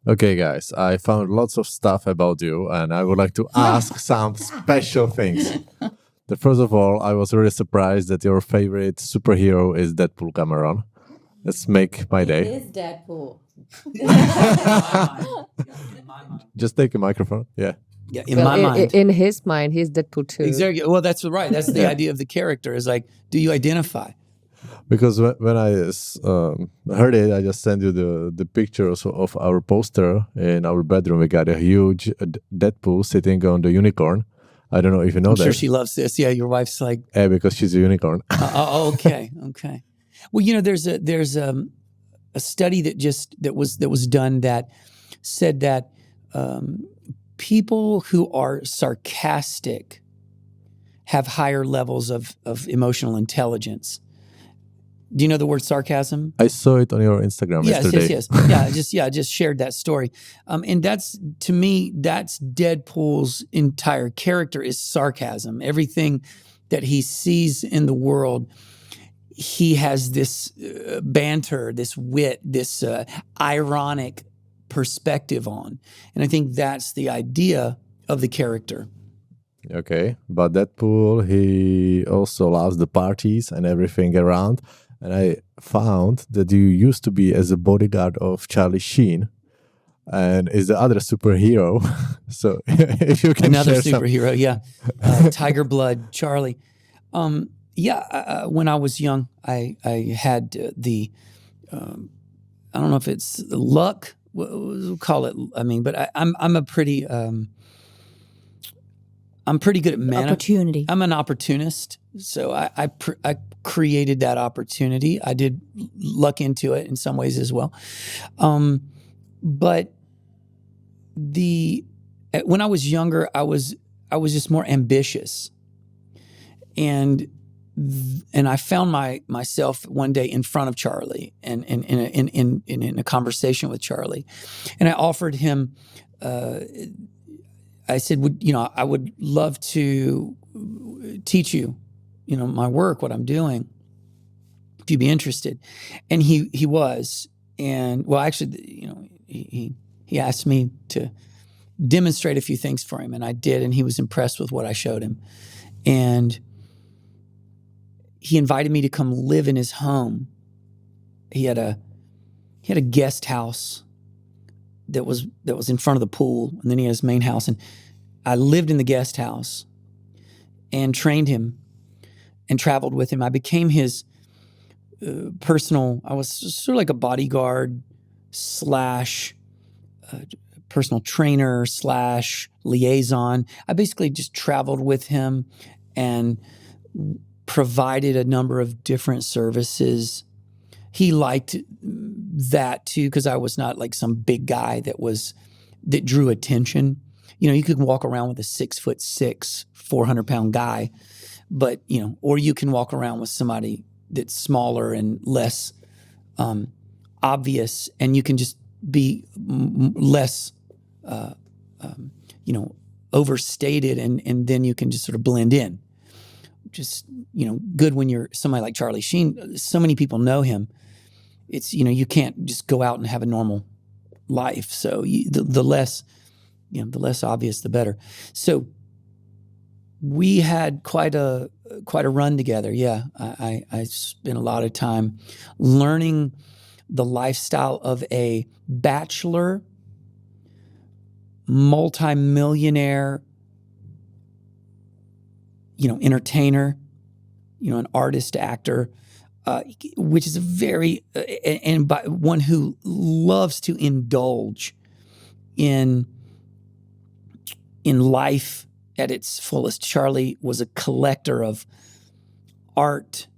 Okay, guys, I found lots of stuff about you, and I would like to ask some special things. The first of all, I was really surprised that your favorite superhero is Deadpool Cameron. Let's make my day. It is Deadpool. Just take a microphone. Yeah. Yeah, in my mind. In his mind, he's Deadpool too. Exactly. Well, that's right. That's the idea of the character is like, do you identify? Because when I heard it, I just sent you the pictures of our poster in our bedroom. We got a huge Deadpool sitting on the unicorn. I don't know if you know I'm that. sure she loves this. Yeah, your wife's like, Yeah, because she's a unicorn. Okay. Well, there's a study that was done that said that people who are sarcastic have higher levels of emotional intelligence. Do you know the word sarcasm? I saw it on your Instagram yesterday. Yes. Yeah, I just shared that story. And that's, to me, that's Deadpool's entire character is sarcasm. Everything that he sees in the world, he has this banter, this wit, this ironic perspective on. And I think that's the idea of the character. Okay, but Deadpool, he also loves the parties and everything around. And I found that you used to be as a bodyguard of Charlie Sheen, and is the other superhero. So if you can another share superhero, yeah, Tiger Blood Charlie. When I was young, I had the I don't know if it's luck. We'll call it. I mean, but I'm a pretty. I'm pretty good at Opportunity. I'm an opportunist, so I created that opportunity. I did luck into it in some ways as well, but when I was younger, I was just more ambitious, and I found myself one day in front of Charlie and in a conversation with Charlie, and I offered him. I said, I would love to teach you, my work, what I'm doing, if you'd be interested. And he was, and well, actually, he asked me to demonstrate a few things for him, and I did, and he was impressed with what I showed him. And he invited me to come live in his home. He had a guest house that was in front of the pool, and then he had his main house, and I lived in the guest house and trained him and traveled with him. I became his I was sort of like a bodyguard / personal trainer / liaison. I basically just traveled with him and provided a number of different services. He liked that too, because I was not like some big guy that drew attention. You could walk around with a 6'6", 400-pound guy, but or you can walk around with somebody that's smaller and less obvious, and you can just be less, overstated, and then you can just sort of blend in. Just good when you're somebody like Charlie Sheen. So many people know him. It's you can't just go out and have a normal life. So the less obvious, the better. So we had quite a run together. Yeah, I spent a lot of time learning the lifestyle of a bachelor, multimillionaire, entertainer, an artist, actor, which is a very, and by one who loves to indulge in life at its fullest. Charlie was a collector of art,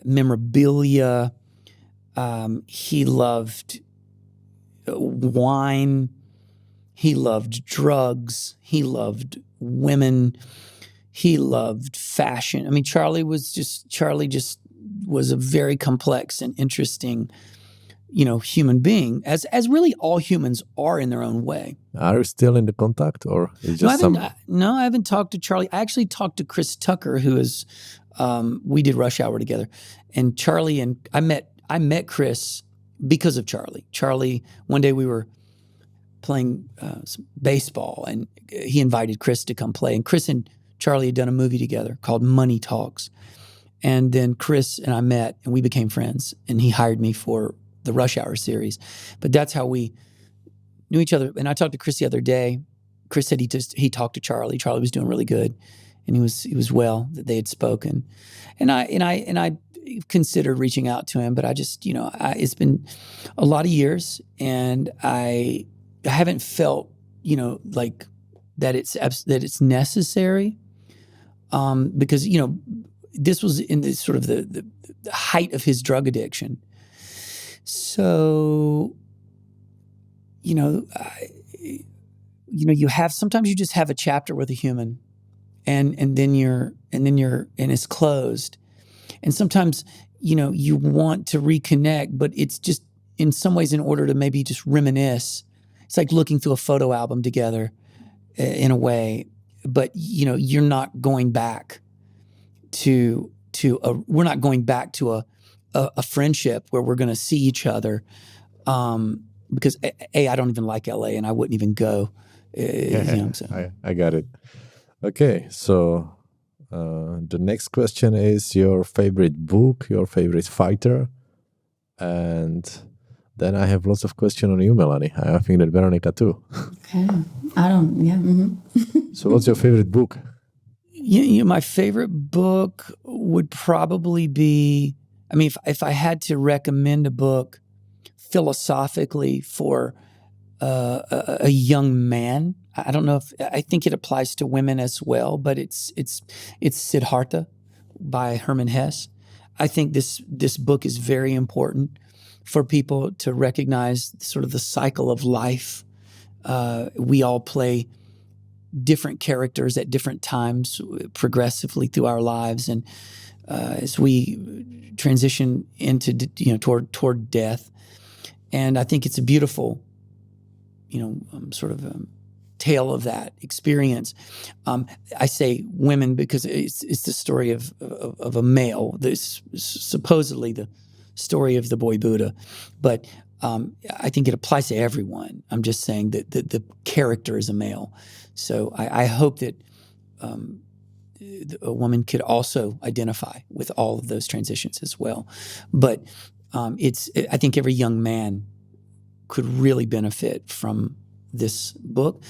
memorabilia. He loved wine. He loved drugs. He loved women. He loved fashion. I mean, Charlie just was a very complex and interesting, human being, as really all humans are in their own way. Are you still in the contact, or is just No, I haven't talked to Charlie. I actually talked to Chris Tucker, who is, we did Rush Hour together, and Charlie and I met Chris because of Charlie. Charlie, one day we were playing some baseball, and he invited Chris to come play. And Chris and Charlie had done a movie together called Money Talks. And then Chris and I met, and we became friends. And he hired me for the Rush Hour series. But that's how we knew each other. And I talked to Chris the other day. Chris said he talked to Charlie. Charlie was doing really good, and he was well, that they had spoken. And I considered reaching out to him, but I just, it's been a lot of years, and I haven't felt, like that it's necessary, because this was in the sort of the height of his drug addiction. So, sometimes you just have a chapter with a human, and it's closed. And sometimes, you want to reconnect, but it's just in some ways in order to maybe just reminisce. It's like looking through a photo album together in a way, but you're not going back we're not going back to a friendship where we're going to see each other. Because I don't even like LA, and I wouldn't even go. So. I got it. Okay, so the next question is your favorite book, your favorite fighter, and then I have lots of questions on you, Melanie. I think that Veronica too. Okay, So, what's your favorite book? My favorite book would probably be. I mean, if I had to recommend a book philosophically for a young man, I don't know if I think it applies to women as well, but it's Siddhartha by Hermann Hesse. I think this book is very important for people to recognize sort of the cycle of life. We all play different characters at different times progressively through our lives, and as we transition into toward death. And I think it's a beautiful, sort of tale of that experience. I say women because it's the story of a male. This supposedly the story of the boy Buddha, but I think it applies to everyone. I'm just saying that the character is a male. So I hope that a woman could also identify with all of those transitions as well. But I think every young man could really benefit from this book.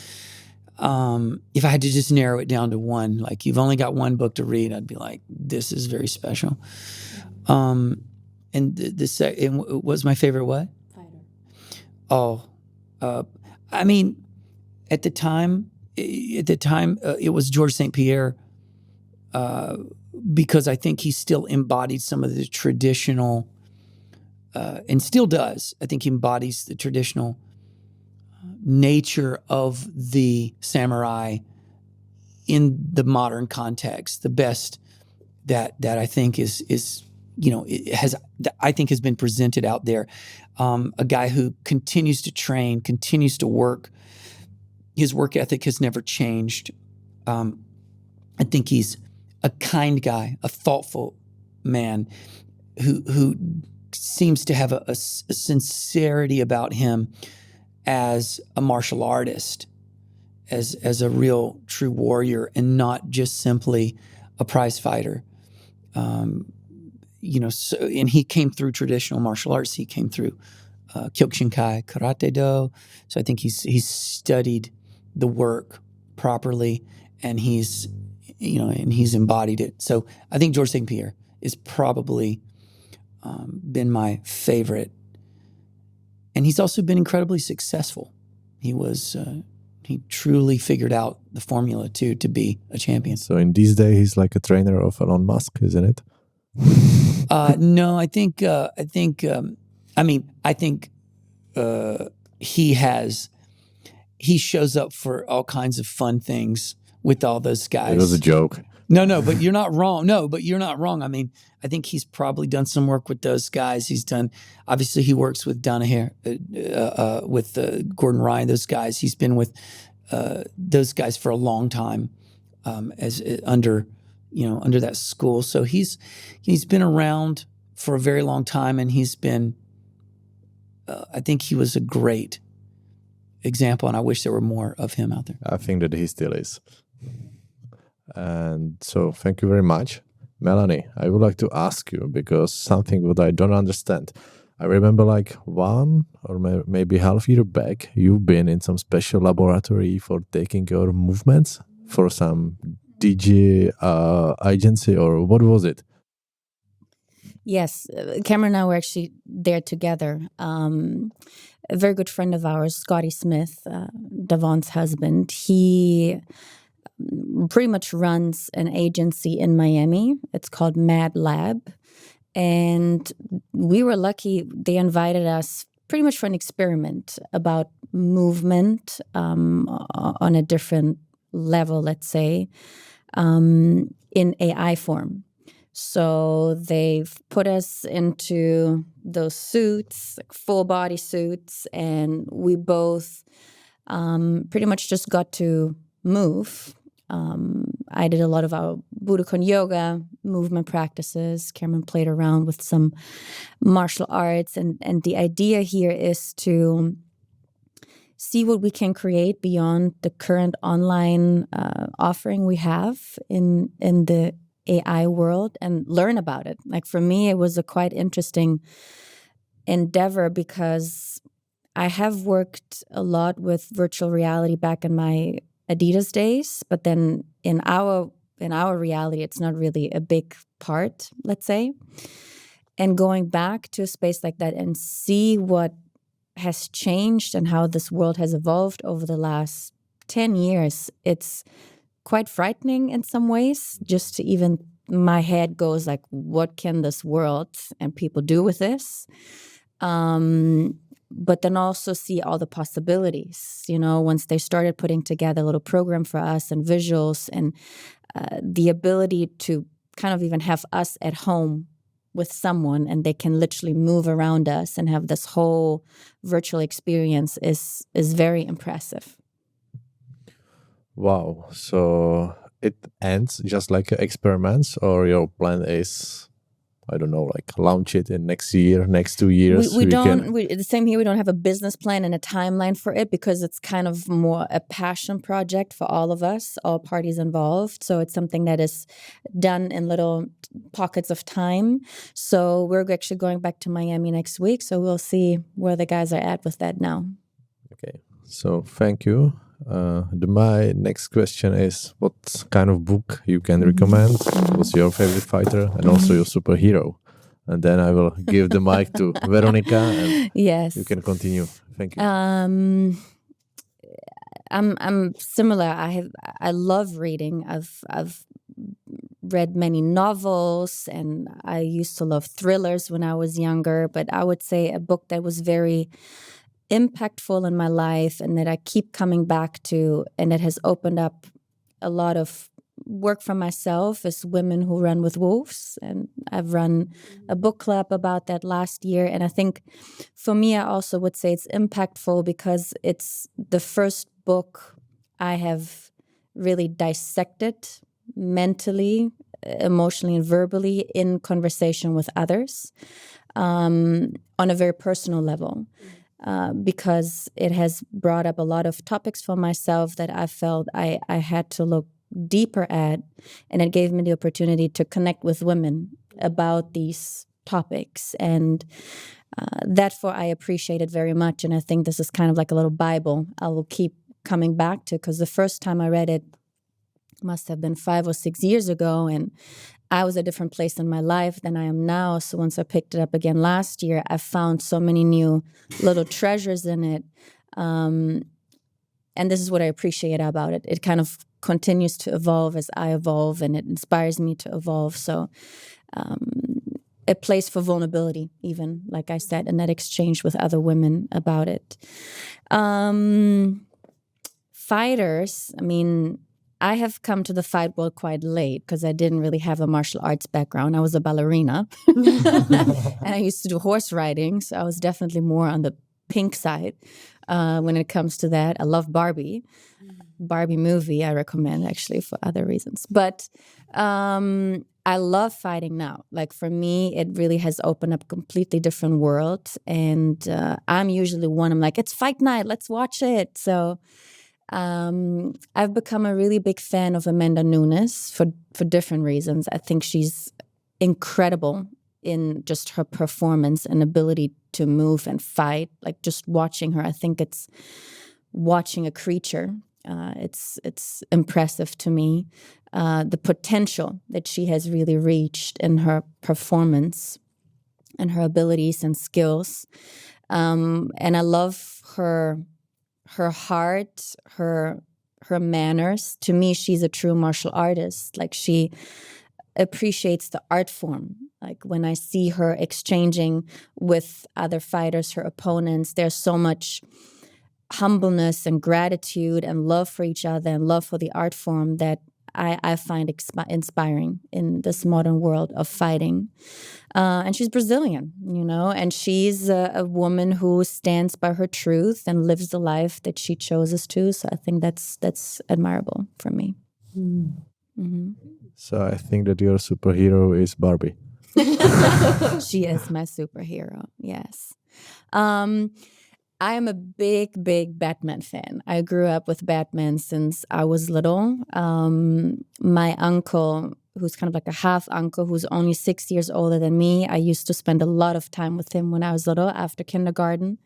If I had to just narrow it down to one, like you've only got one book to read, I'd be like, this is very special. And what was my favorite what? Fighter. I mean, at the time, it was George St-Pierre, because I think he still embodied some of the traditional, and still does. I think he embodies the traditional nature of the samurai in the modern context. The best that I think is has been presented out there. A guy who continues to train, continues to work. His work ethic has never changed. I think he's a kind guy, a thoughtful man who seems to have a sincerity about him as a martial artist, as a real true warrior, and not just simply a prize fighter. And he came through traditional martial arts. He came through Kyokushinkai, Karate Do. So I think he's studied the work properly, and he's embodied it. So I think George St-Pierre is probably been my favorite, and he's also been incredibly successful. He truly figured out the formula to be a champion. So in these days, he's like a trainer of Elon Musk, isn't it? No, I think he shows up for all kinds of fun things with all those guys. It was a joke. No, but you're not wrong. No, but you're not wrong. I mean, I think he's probably done some work with those guys. Obviously he works with Donaher, with Gordon Ryan, those guys. He's been with those guys for a long time, under that school. So he's been around for a very long time, and he's been I think he was a great example, and I wish there were more of him out there. I think that he still is. And so thank you very much. Melanie, I would like to ask you, because something that I don't understand. I remember like 1 or maybe half year back, you've been in some special laboratory for taking your movements for some DJ agency, or what was it? Yes, Cameron and I were actually there together. A very good friend of ours, Scotty Smith, Davon's husband, he pretty much runs an agency in Miami. It's called Mad Lab. And we were lucky. They invited us pretty much for an experiment about movement on a different level, let's say, in AI form. So they've put us into those suits, like full body suits, and we both pretty much just got to move. I did a lot of our Budokon yoga movement practices. Cameron played around with some martial arts. And the idea here is to see what we can create beyond the current online offering we have in the AI world and learn about it. Like for me, it was a quite interesting endeavor because I have worked a lot with virtual reality back in my Adidas days, but then in our reality, it's not really a big part, let's say. And going back to a space like that and see what has changed and how this world has evolved over the last 10 years, it's quite frightening in some ways. Just to even, my head goes like, what can this world and people do with this? But then also see all the possibilities, you know, once they started putting together a little program for us and visuals and the ability to kind of even have us at home with someone and they can literally move around us and have this whole virtual experience is very impressive. Wow. So it ends just like experiments, or your plan is, I don't know, like launch it in next year, next 2 years? We don't, the same here, we don't have a business plan and a timeline for it because it's kind of more a passion project for all of us, all parties involved. So it's something that is done in little pockets of time. So we're actually going back to Miami next week. So we'll see where the guys are at with that now. Okay. So thank you. My next question is, what kind of book you can recommend? What's your favorite fighter and also your superhero? And then I will give the mic to Veronica and yes, you can continue. Thank you. I'm similar. I love reading. I've read many novels and I used to love thrillers when I was younger, but I would say a book that was very impactful in my life and that I keep coming back to and it has opened up a lot of work for myself is Women Who Run with Wolves. And I've run a book club about that last year. And I think for me, I also would say it's impactful because it's the first book I have really dissected mentally, emotionally, and verbally in conversation with others on a very personal level. Because it has brought up a lot of topics for myself that I felt I had to look deeper at. And it gave me the opportunity to connect with women about these topics. And therefore, I appreciate it very much. And I think this is kind of like a little Bible I will keep coming back to because the first time I read it must have been 5 or 6 years ago. And I was at a different place in my life than I am now. So once I picked it up again last year, I found so many new little treasures in it. And this is what I appreciate about it. It kind of continues to evolve as I evolve, and it inspires me to evolve. So a place for vulnerability, even, like I said, and that exchange with other women about it. Fighters, I mean, I have come to the fight world quite late because I didn't really have a martial arts background. I was a ballerina and I used to do horse riding. So I was definitely more on the pink side when it comes to that. I love Barbie movie. I recommend actually for other reasons. But I love fighting now. Like for me, it really has opened up a completely different world. And I'm usually one, I'm like, it's fight night, let's watch it. So I've become a really big fan of Amanda Nunes for different reasons. I think she's incredible in just her performance and ability to move and fight. Like just watching her, I think it's watching a creature. It's impressive to me. The potential that she has really reached in her performance and her abilities and skills. And I love her heart, her manners. To me, she's a true martial artist. Like she appreciates the art form. Like when I see her exchanging with other fighters, her opponents, there's so much humbleness and gratitude and love for each other and love for the art form that I find inspiring in this modern world of fighting. And she's Brazilian, you know, and she's a woman who stands by her truth and lives the life that she chooses to. So I think that's admirable for me. Mm-hmm. So I think that your superhero is Barbie. She is my superhero, yes. I am a big, big Batman fan. I grew up with Batman since I was little. My uncle, who's kind of like a half uncle, who's only 6 years older than me, I used to spend a lot of time with him when I was little after kindergarten.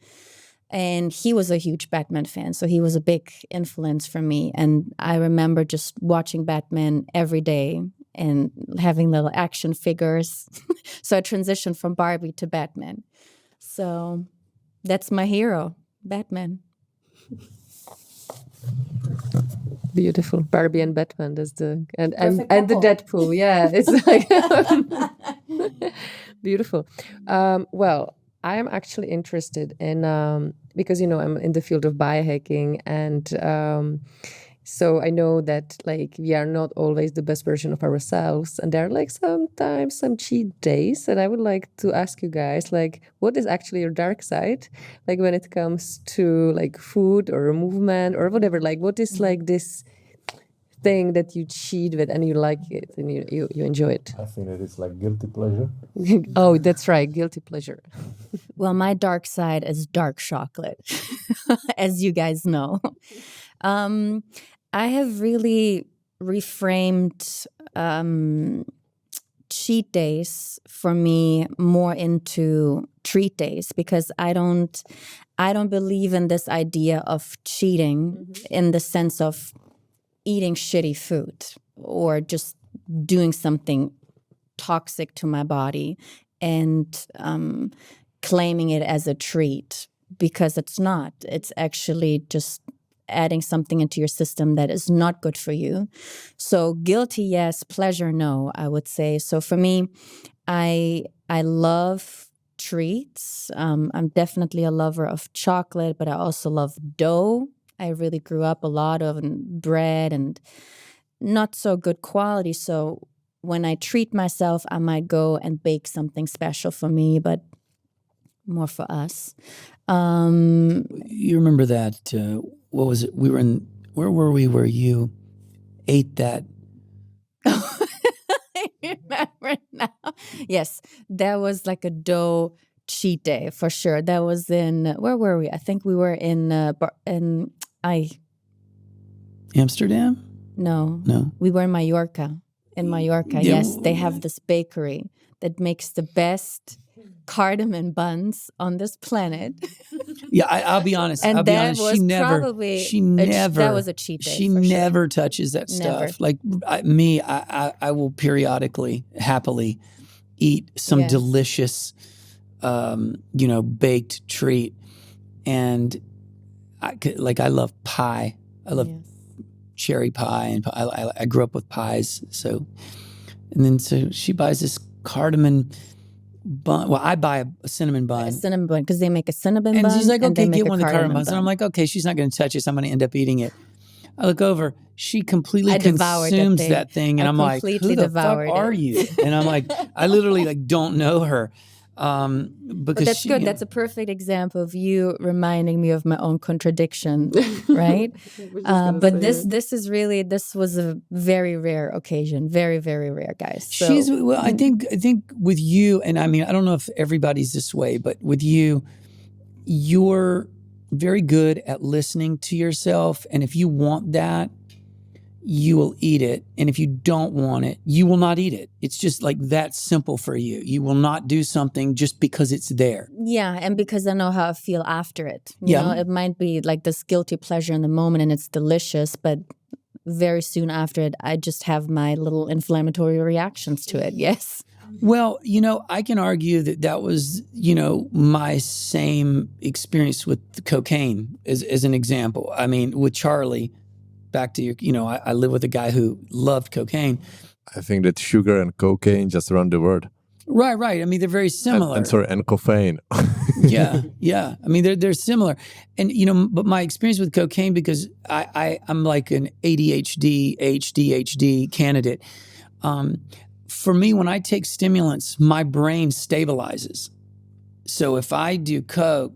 And he was a huge Batman fan, so he was a big influence for me. And I remember just watching Batman every day and having little action figures. So I transitioned from Barbie to Batman. So that's my hero, Batman. Beautiful. Barbie and Batman. That's the and the Deadpool. Yeah, it's like beautiful. Well, I am actually interested in because I'm in the field of biohacking, and so I know that like we are not always the best version of ourselves, and there are like sometimes some cheat days. And I would like to ask you guys, like, what is actually your dark side, like when it comes to like food or movement or whatever? Like, what is like this thing that you cheat with and you like it and you enjoy it? I think that it's like guilty pleasure. Oh, that's right, guilty pleasure. Well, my dark side is dark chocolate, as you guys know. I have really reframed cheat days for me more into treat days, because I don't believe in this idea of cheating in the sense of eating shitty food or just doing something toxic to my body and claiming it as a treat, because it's not. It's actually just adding something into your system that is not good for you. So guilty, yes. Pleasure, no, I would say. So for me, I love treats. I'm definitely a lover of chocolate, but I also love dough. I really grew up a lot of bread and not so good quality. So when I treat myself, I might go and bake something special for me, but more for us. You remember that, what was it? Where were we where you ate that? I remember now. Yes, that was like a dough cheat day for sure. That was where were we? I think we were in Amsterdam? No. We were in Mallorca. In Mallorca, Yeah. yes. They have this bakery that makes the best cardamom buns on this planet. Yeah, I'll be honest. And I'll be that honest. was that was a cheat day. She for never touches that Never. stuff. Like I will periodically, happily eat some Yes. delicious, baked treat, and I love pie. I love Yes. cherry pie, and I grew up with pies. So she buys this cardamom bun. Well, I buy a cinnamon bun. A cinnamon bun, because they make a cinnamon And bun. she's like, and they okay, make get a one of the cardamom buns. bun. And I'm like, okay, she's not going to touch it, so I'm going to end up eating it. I look over, she completely I devoured that consumes thing. that thing. And I I'm like, who completely the fuck devoured are it. you? And I'm like, I literally don't know her. Because But that's good. That's a perfect example of you reminding me of my own contradiction, right? But this is really, this was a very rare occasion, very, very rare, guys. So, she's, well, I think with you, and I mean, I don't know if everybody's this way, but with you, you're very good at listening to yourself. And if you want that, you will eat it. And if you don't want it, you will not eat it. It's just like that simple for you. You will not do something just because it's there. yeah, and because I know how I feel after it. You know, it might be like this guilty pleasure in the moment and it's delicious, but very soon after it, I just have my little inflammatory reactions to it. Yes. Well, you know, I can argue that was, you know, my same experience with cocaine as an example. I mean, with Charlie, back to your, you know, I live with a guy who loved cocaine. I think that sugar and cocaine just run the world. Right. I mean, they're very similar. And caffeine. Yeah. I mean, they're similar. And, you know, but my experience with cocaine, because I'm like an ADHD, HD candidate. For me, when I take stimulants, my brain stabilizes. So if I do coke,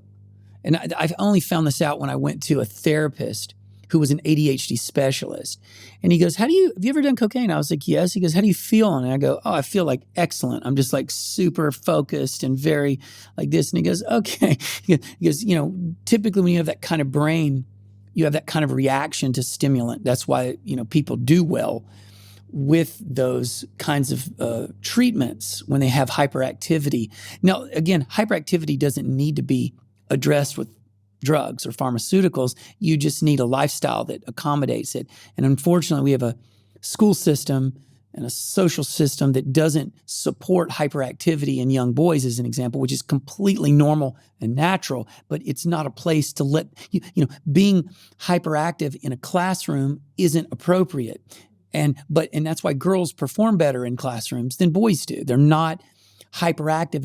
and I've only found this out when I went to a therapist who was an ADHD specialist. And he goes, have you ever done cocaine? I was like, yes. He goes, how do you feel? And I go, oh, I feel like excellent. I'm just like super focused and very like this. And he goes, okay. He goes, you know, typically when you have that kind of brain, you have that kind of reaction to stimulant. That's why, you know, people do well with those kinds of treatments when they have hyperactivity. Now, again, hyperactivity doesn't need to be addressed with drugs or pharmaceuticals. You just need a lifestyle that accommodates it. And unfortunately, we have a school system and a social system that doesn't support hyperactivity in young boys, as an example, which is completely normal and natural, but it's not a place to let, you know, being hyperactive in a classroom isn't appropriate. And that's why girls perform better in classrooms than boys do. They're not hyperactive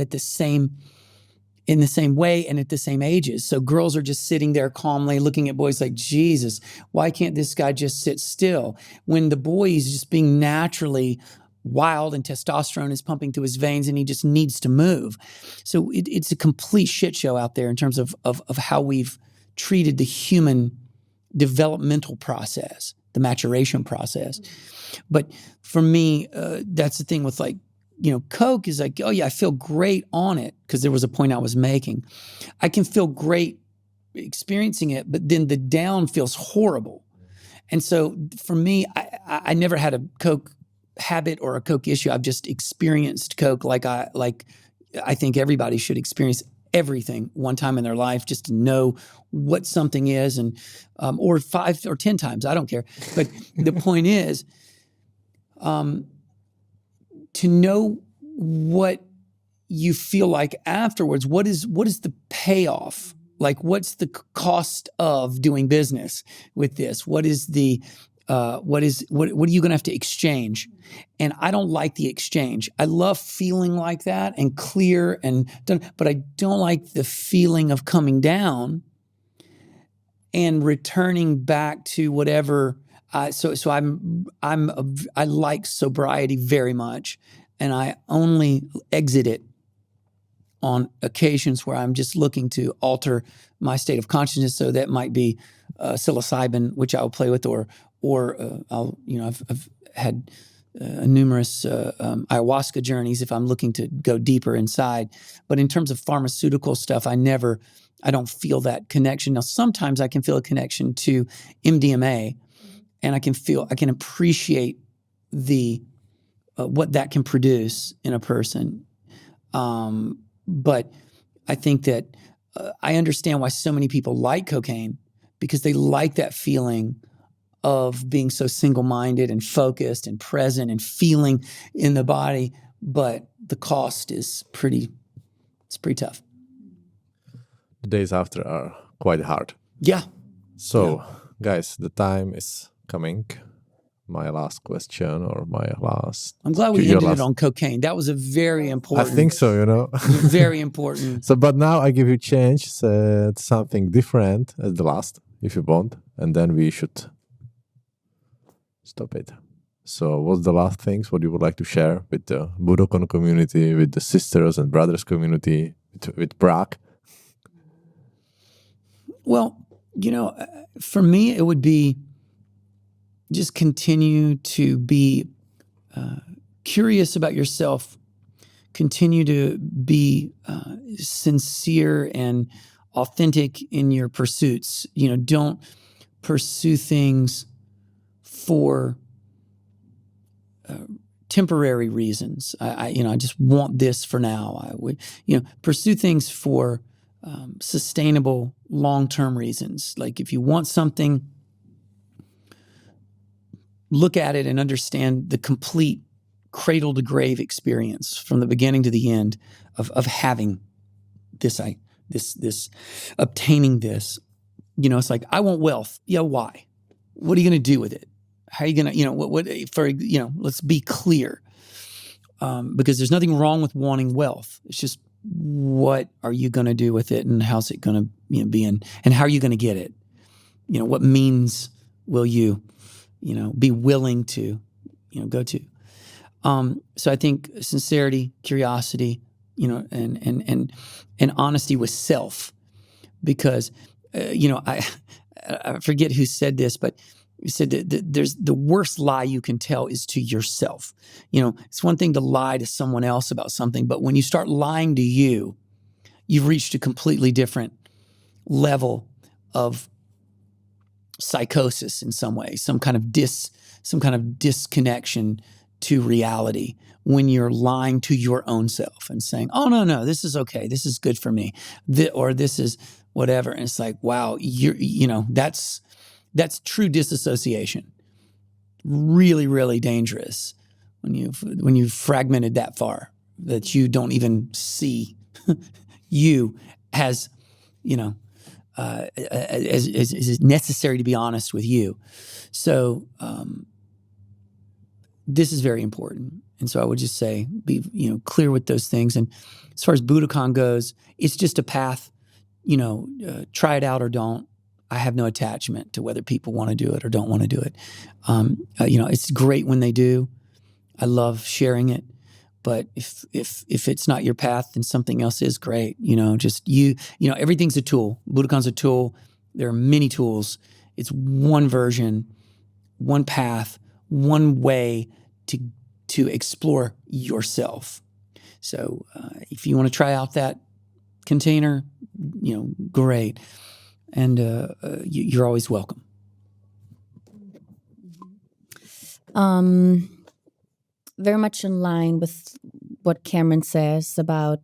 in the same way and at the same ages. So girls are just sitting there calmly looking at boys like, Jesus, why can't this guy just sit still? When the boy is just being naturally wild and testosterone is pumping through his veins and he just needs to move. So it's a complete shit show out there in terms of how we've treated the human developmental process, the maturation process. But for me, that's the thing with like, you know, coke is like, oh yeah, I feel great on it, because there was a point I was making. I can feel great experiencing it, but then the down feels horrible. And so for me, I never had a coke habit or a coke issue. I've just experienced coke like I think everybody should experience everything one time in their life, just to know what something is, and or 5 or 10 times, I don't care. But the point is, to know what you feel like afterwards. What is the payoff? Like, what's the cost of doing business with this? What is the what are you going to have to exchange? And I don't like the exchange. I love feeling like that and clear and done, but I don't like the feeling of coming down and returning back to whatever. So I like sobriety very much, and I only exit it on occasions where I'm just looking to alter my state of consciousness. So that might be psilocybin, which I'll play with, or I'll, you know, I've had numerous ayahuasca journeys if I'm looking to go deeper inside. But in terms of pharmaceutical stuff, I don't feel that connection. Now, sometimes I can feel a connection to MDMA, and I can appreciate the what that can produce in a person. But I think that I understand why so many people like cocaine, because they like that feeling of being so single-minded and focused and present and feeling in the body. But the cost is pretty tough. The days after are quite hard. Yeah. So, guys, the time is coming. My last question, or my last... I'm glad we ended it on cocaine. That was a very important... I think so, you know. Very important. So, but now I give you chance to something different as the last, if you want. And then we should stop it. So what's the last things what you would like to share with the Budokon community, with the sisters and brothers community, with Prague? Well, for me, it would be just continue to be curious about yourself, continue to be sincere and authentic in your pursuits. Don't pursue things for temporary reasons. I just want this for now. I would, pursue things for sustainable, long-term reasons. Like if you want something, look at it and understand the complete cradle to grave experience from the beginning to the end of having this obtaining this. It's like, I want wealth. Yeah, why? What are you going to do with it? How are you going to, let's be clear. Because there's nothing wrong with wanting wealth. It's just, what are you going to do with it, and how's it going to be in, and how are you going to get it? What means will you, be willing to, go to? So I think sincerity, curiosity, and honesty with self, because, I forget who said this, but you said that there's the worst lie you can tell is to yourself. It's one thing to lie to someone else about something, but when you start lying to you, you've reached a completely different level of psychosis in some way, some kind of disconnection to reality when you're lying to your own self and saying, oh, no, this is okay. This is good for me. Or this is whatever. And it's like, wow, that's true disassociation. Really, really dangerous when you've fragmented that far that you don't even see you as, as necessary to be honest with you. So this is very important. And so I would just say, be clear with those things. And as far as Budokon goes, it's just a path. Try it out or don't. I have no attachment to whether people want to do it or don't want to do it. It's great when they do. I love sharing it. But if it's not your path, then something else is great. Everything's a tool. Budokon's a tool. There are many tools. It's one version, one path, one way to explore yourself. So if you want to try out that container, great. And you're always welcome. Very much in line with what Cameron says about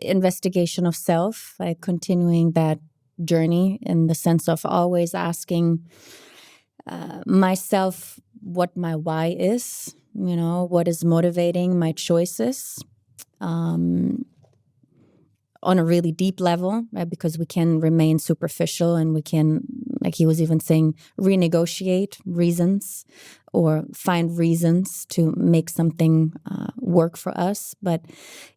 investigation of self, like continuing that journey in the sense of always asking myself what my why is, what is motivating my choices. On a really deep level, right? Because we can remain superficial and we can, like he was even saying, renegotiate reasons or find reasons to make something work for us. But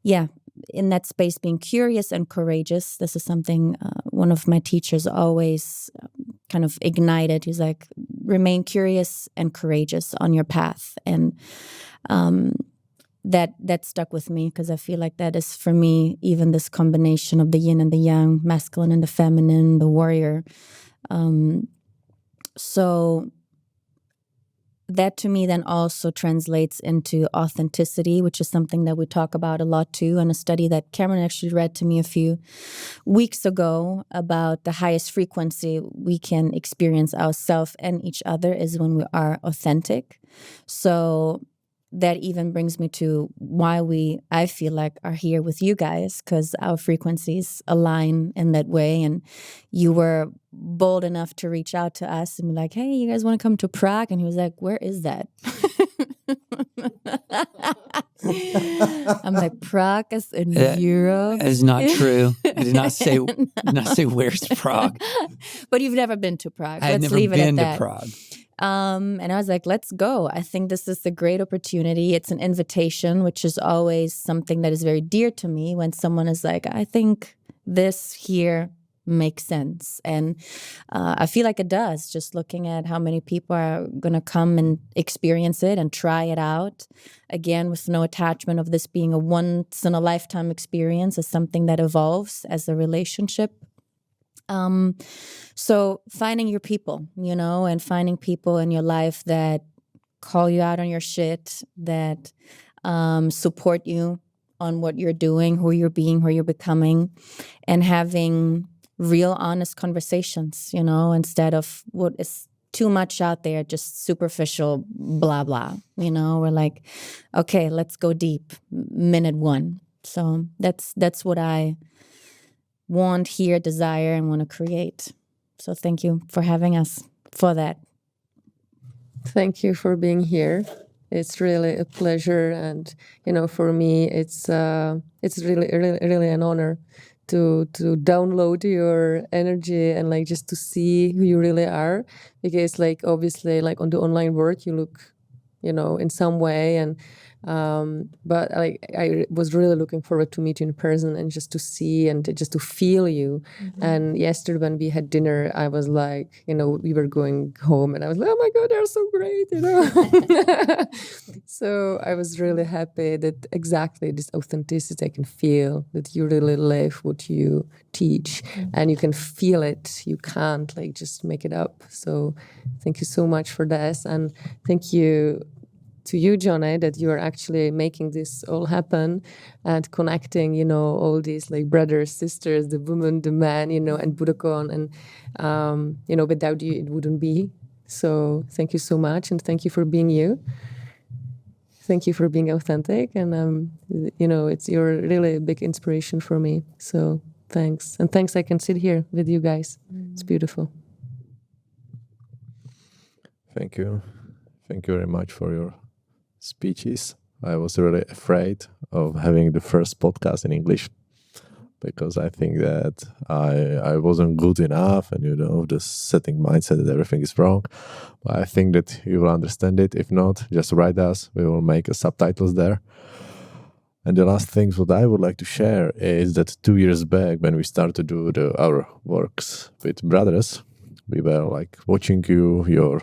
yeah, in that space, being curious and courageous, this is something one of my teachers always kind of ignited. He's like, remain curious and courageous on your path. And that stuck with me because I feel like that is for me even this combination of the yin and the yang, masculine and the feminine, the warrior. So that to me then also translates into authenticity, which is something that we talk about a lot too, and a study that Cameron actually read to me a few weeks ago about the highest frequency we can experience ourselves and each other is when we are authentic. So that even brings me to why I feel like, are here with you guys, because our frequencies align in that way. And you were bold enough to reach out to us and be like, hey, you guys want to come to Prague? And he was like, where is that? I'm like, Prague is in Europe. That is not true. I did not say where's Prague. But you've never been to Prague. I had Let's never leave it been at to that. Prague. And I was like, let's go. I think this is a great opportunity. It's an invitation, which is always something that is very dear to me when someone is like, I think this here make sense. And I feel like it does, just looking at how many people are going to come and experience it and try it out. Again, with no attachment of this being a once-in-a-lifetime experience, as something that evolves as a relationship. So finding your people, and finding people in your life that call you out on your shit, that support you on what you're doing, who you're being, who you're becoming, and having real, honest conversations, instead of what is too much out there, just superficial blah, blah. We're like, okay, let's go deep, minute one. So that's what I want, hear, desire, and want to create. So thank you for having us for that. Thank you for being here. It's really a pleasure, and for me, it's really, really, really an honor to download your energy and like just to see who you really are, because like obviously like on the online world you look, in some way, and but like I was really looking forward to meet you in person and just to see and just to feel you. Mm-hmm. And yesterday when we had dinner, I was like, we were going home and I was like, oh my God, they're so great, So I was really happy that exactly this authenticity I can feel, that you really live what you teach. Mm-hmm. And you can feel it. You can't like just make it up. So thank you so much for this, and thank you to you, Johnny, that you are actually making this all happen and connecting, all these like brothers, sisters, the woman, the man, and Budokon. And, without you, it wouldn't be. So thank you so much. And thank you for being you. Thank you for being authentic. And, you're really a big inspiration for me. So thanks. And thanks I can sit here with you guys. It's beautiful. Thank you. Thank you very much for your speeches. I was really afraid of having the first podcast in English because I think that I wasn't good enough, and the setting mindset that everything is wrong. But I think that you will understand it. If not, just write us. We will make subtitles there. And the last thing what I would like to share is that 2 years back, when we started to do our works with brothers, we were like watching your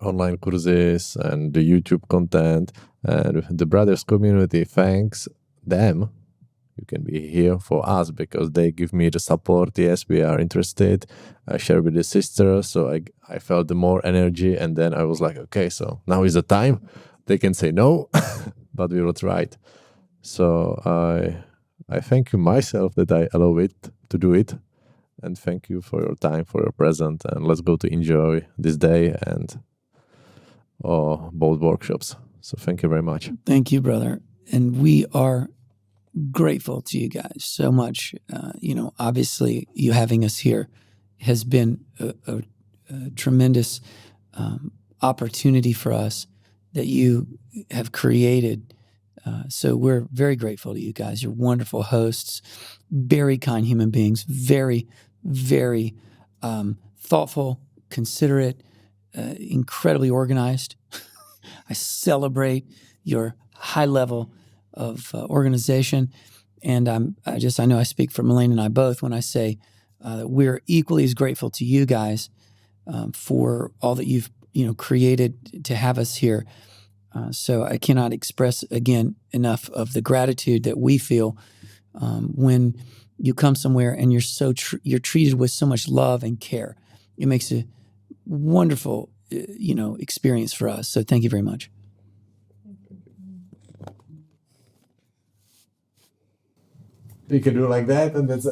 online courses and the YouTube content, and the brothers community, thanks them, you can be here for us, because they give me the support. Yes, we are interested. I share with the sisters, so I felt the more energy, and then I was like, okay, so now is the time. They can say no, but we will try it. So I thank you myself that I allow it to do it, and thank you for your time, for your present, and let's go to enjoy this day and both workshops. So thank you very much. Thank you, brother. And we are grateful to you guys so much. Obviously you having us here has been a tremendous opportunity for us that you have created. So we're very grateful to you guys. You're wonderful hosts, very kind human beings, very, very thoughtful, considerate, incredibly organized. I celebrate your high level of organization, and I know I speak for Melayne and I both when I say that we're equally as grateful to you guys for all that you've created to have us here. So I cannot express again enough of the gratitude that we feel when you come somewhere and you're you're treated with so much love and care. It makes a wonderful, experience for us. So thank you very much. You can do like that, and that's